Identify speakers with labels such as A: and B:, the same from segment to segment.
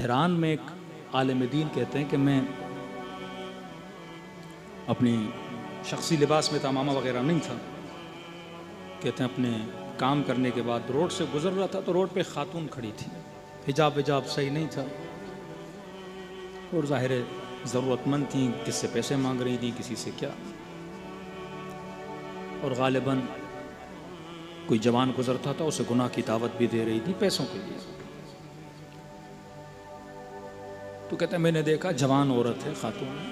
A: Iran में एक आलिम दीन कहते हैं कि मैं अपनी शख्सी लिबास में तमामा वगैरह नहीं था। कहते हैं अपने काम करने के बाद रोड से गुजर रहा था तो रोड पे खातून खड़ी थी, हिजाब विजाब सही नहीं था और ज़ाहिर ज़रूरतमंद थी, किससे पैसे मांग रही थी, किसी से क्या, और गालिबन कोई जवान गुजरता था उसे गुनाह की दावत भी दे रही थी पैसों के लिए। तो कहते हैं मैंने देखा जवान औरत है, खातून है,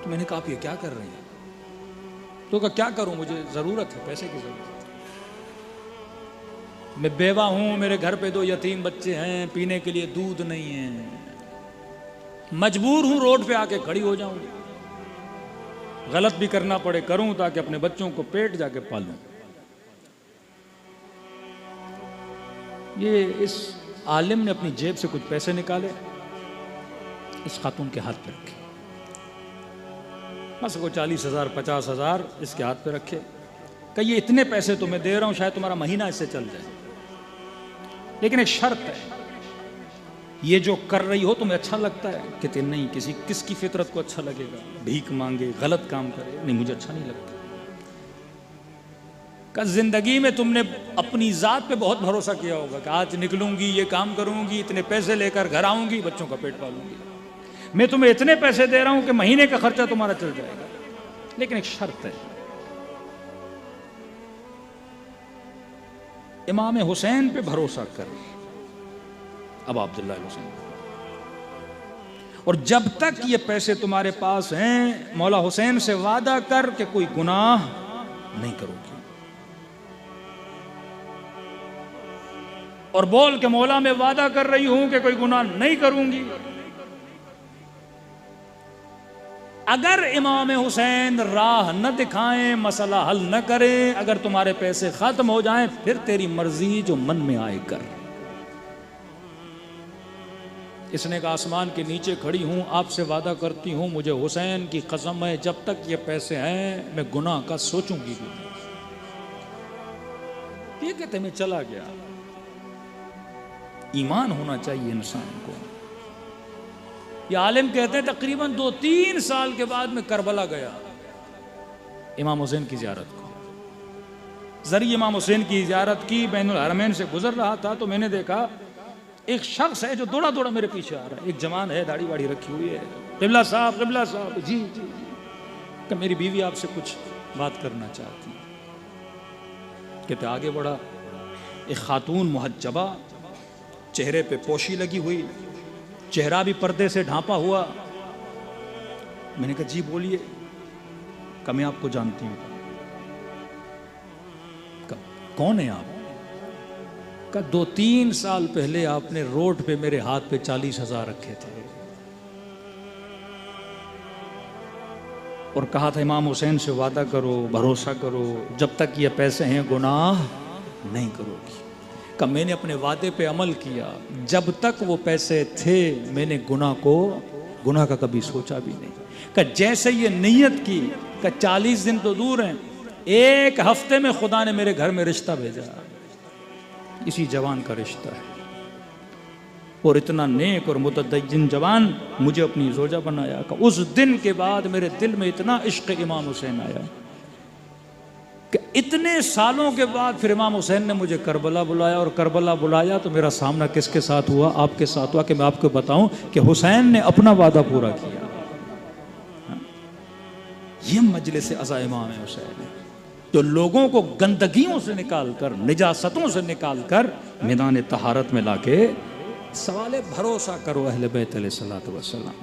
A: तो मैंने कहा आप ये क्या कर रही हैं? तो कहा क्या करूं, मुझे ज़रूरत है, पैसे की ज़रूरत है, मैं बेवा हूं, मेरे घर पे 2 यतीम बच्चे हैं, पीने के लिए दूध नहीं है, मजबूर हूं रोड पे आके खड़ी हो जाऊं, गलत भी करना पड़े करूं ताकि अपने बच्चों को पेट जाके पालूं। ये इस आलिम ने अपनी जेब से कुछ पैसे निकाले, इस खातून के हाथ पे रखे, बस वो 40,000 50,000 इसके हाथ पे रखे, कहिए इतने पैसे तो मैं दे रहा हूं, शायद तुम्हारा महीना इससे चल जाए, लेकिन एक शर्त है, ये जो कर रही हो तुम्हें अच्छा लगता है? कहते नहीं, किसकी फितरत को अच्छा लगेगा, भीख मांगे, गलत काम करे, नहीं मुझे अच्छा नहीं लगता। का जिंदगी में तुमने अपनी जात पे बहुत भरोसा किया होगा कि आज निकलूंगी, ये काम करूंगी, इतने पैसे लेकर घर आऊंगी, बच्चों का पेट पालूंगी, मैं तुम्हें इतने पैसे दे रहा हूं कि महीने का खर्चा तुम्हारा चल जाएगा, लेकिन एक शर्त है, इमाम हुसैन पे भरोसा कर, अब अब्दुल्ला हुसैन, और जब तक ये पैसे तुम्हारे पास हैं मौला हुसैन से वादा कर कि कोई गुनाह नहीं करोगी, और बोल के मौला मैं वादा कर रही हूं कि कोई गुनाह नहीं करूंगी। अगर इमाम हुसैन राह न दिखाएं, मसला हल न करें, अगर तुम्हारे पैसे खत्म हो जाएं, फिर तेरी मर्जी जो मन में आए कर। इसने कहा आसमान के नीचे खड़ी हूं, आपसे वादा करती हूं, मुझे हुसैन की कसम है, जब तक ये पैसे हैं मैं गुनाह का सोचूंगी भी नहीं। ये कहते मैं चला गया। ईमान होना चाहिए इंसान को। ये आलिम कहते हैं तकरीबन 2-3 साल के बाद मैं करबला गया इमाम हुसैन की ज़ियारत को, जरिए इमाम हुसैन की ज़ियारत की, बैनुल हरमैन से गुजर रहा था तो मैंने देखा एक शख्स है जो दौड़ा दौड़ा मेरे पीछे आ रहा है, एक जवान है, दाढ़ी वाड़ी रखी हुई है, क़िबला साहब जी जी कि मेरी बीवी आपसे कुछ बात करना चाहती है। कहते आगे बढ़ा, एक खातून मुहज्जबा, चेहरे पे पोशी लगी हुई, चेहरा भी पर्दे से ढांपा हुआ। मैंने कहा जी बोलिए। कहा मैं आपको जानती हूं। कौन है आप? कहा 2-3 साल पहले आपने रोड पे मेरे हाथ पे 40,000 रखे थे और कहा था इमाम हुसैन से वादा करो, भरोसा करो, जब तक ये पैसे हैं गुनाह नहीं करोगी। कहा मैंने अपने वादे पे अमल किया, जब तक वो पैसे थे मैंने गुनाह का कभी सोचा भी नहीं। कहा जैसे ये नियत की, कहा 40 दिन तो दूर हैं, 1 हफ्ते में खुदा ने मेरे घर में रिश्ता भेजा, इसी जवान का रिश्ता है, और इतना नेक और मुतदय्यिन जवान मुझे अपनी जोजा बनाया। कहा उस दिन के बाद मेरे दिल में इतना इश्क इमाम हुसैन आया कि इतने सालों के बाद फिर इमाम हुसैन ने मुझे करबला बुलाया, और करबला बुलाया तो मेरा सामना किसके साथ हुआ? आपके साथ हुआ। कि मैं आपको बताऊं कि हुसैन ने अपना वादा पूरा किया। ये मजलिस अज़ा इमाम हुसैन है जो लोगों को गंदगियों से निकालकर, निजासतों से निकालकर मैदान तहारत में लाके सवाले भरोसा करो अहले बैत अलैहिस्सलातु वस्सलाम।